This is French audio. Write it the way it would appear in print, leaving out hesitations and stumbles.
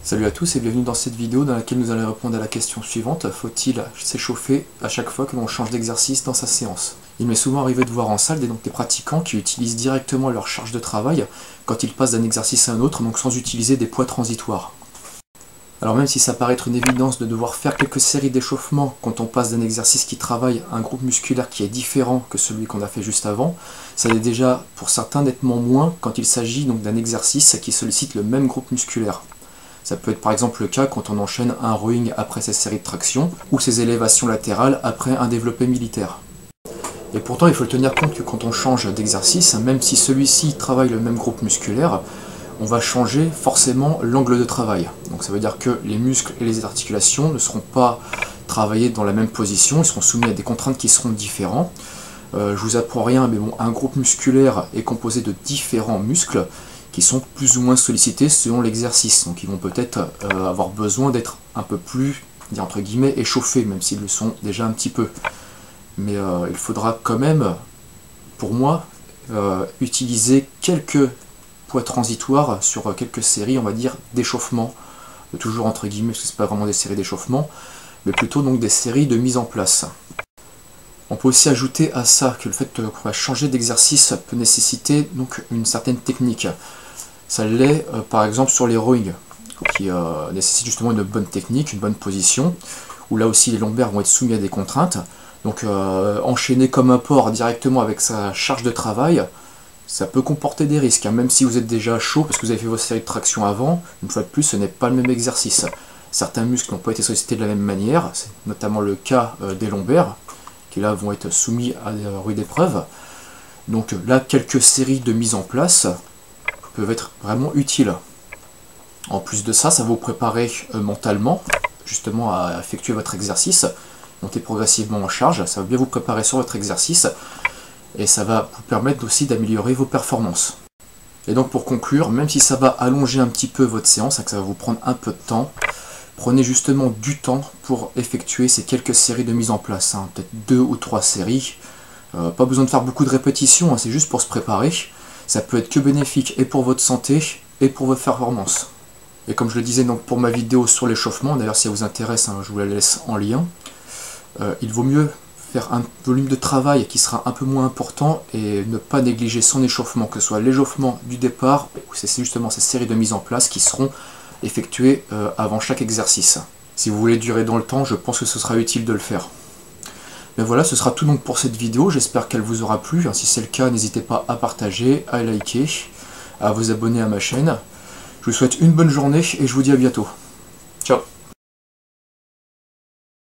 Salut à tous et bienvenue dans cette vidéo dans laquelle nous allons répondre à la question suivante: faut-il s'échauffer à chaque fois que l'on change d'exercice dans sa séance? Il m'est souvent arrivé de voir en salle des pratiquants qui utilisent directement leur charge de travail quand ils passent d'un exercice à un autre, donc sans utiliser des poids transitoires. Alors même si ça paraît être une évidence de devoir faire quelques séries d'échauffement quand on passe d'un exercice qui travaille un groupe musculaire qui est différent que celui qu'on a fait juste avant, ça l'est déjà pour certains nettement moins quand il s'agit donc d'un exercice qui sollicite le même groupe musculaire. Ça peut être par exemple le cas quand on enchaîne un rowing après ses séries de traction ou ses élévations latérales après un développé militaire. Et pourtant il faut le tenir compte que quand on change d'exercice, même si celui-ci travaille le même groupe musculaire, on va changer forcément l'angle de travail. Donc ça veut dire que les muscles et les articulations ne seront pas travaillés dans la même position, ils seront soumis à des contraintes qui seront différentes. Je vous apprends rien, mais bon, un groupe musculaire est composé de différents muscles qui sont plus ou moins sollicités selon l'exercice. Donc ils vont peut-être avoir besoin d'être un peu plus, entre guillemets, échauffés, même s'ils le sont déjà un petit peu. Mais il faudra quand même, pour moi, utiliser quelques poids transitoires sur quelques séries, on va dire, d'échauffement. Toujours entre guillemets, parce que ce n'est pas vraiment des séries d'échauffement, mais plutôt donc des séries de mise en place. On peut aussi ajouter à ça que le fait qu'on va changer d'exercice peut nécessiter donc une certaine technique. Ça l'est par exemple sur les rowing, qui nécessitent justement une bonne technique, une bonne position, où là aussi les lombaires vont être soumis à des contraintes. Donc enchaîner comme un porc directement avec sa charge de travail, ça peut comporter des risques, hein, même si vous êtes déjà chaud parce que vous avez fait vos séries de traction avant. Une fois de plus, ce n'est pas le même exercice. Certains muscles n'ont pas été sollicités de la même manière, c'est notamment le cas des lombaires, qui là vont être soumis à rude épreuve. Donc là, quelques séries de mise en place peuvent être vraiment utiles. En plus de ça, ça va vous préparer mentalement, justement à effectuer votre exercice, monter progressivement en charge, ça va bien vous préparer sur votre exercice, et ça va vous permettre aussi d'améliorer vos performances. Et donc pour conclure, même si ça va allonger un petit peu votre séance, que ça va vous prendre un peu de temps, prenez justement du temps pour effectuer ces quelques séries de mise en place, hein, peut-être 2 ou 3 séries. Pas besoin de faire beaucoup de répétitions, hein, c'est juste pour se préparer. Ça peut être que bénéfique et pour votre santé et pour votre performance. Et comme je le disais donc pour ma vidéo sur l'échauffement, d'ailleurs si ça vous intéresse, hein, je vous la laisse en lien, il vaut mieux faire un volume de travail qui sera un peu moins important et ne pas négliger son échauffement, que ce soit l'échauffement du départ ou c'est justement ces séries de mise en place qui seront effectuées avant chaque exercice. Si vous voulez durer dans le temps, je pense que ce sera utile de le faire. Mais voilà, ce sera tout donc pour cette vidéo, j'espère qu'elle vous aura plu. Si c'est le cas, n'hésitez pas à partager, à liker, à vous abonner à ma chaîne. Je vous souhaite une bonne journée et je vous dis à bientôt.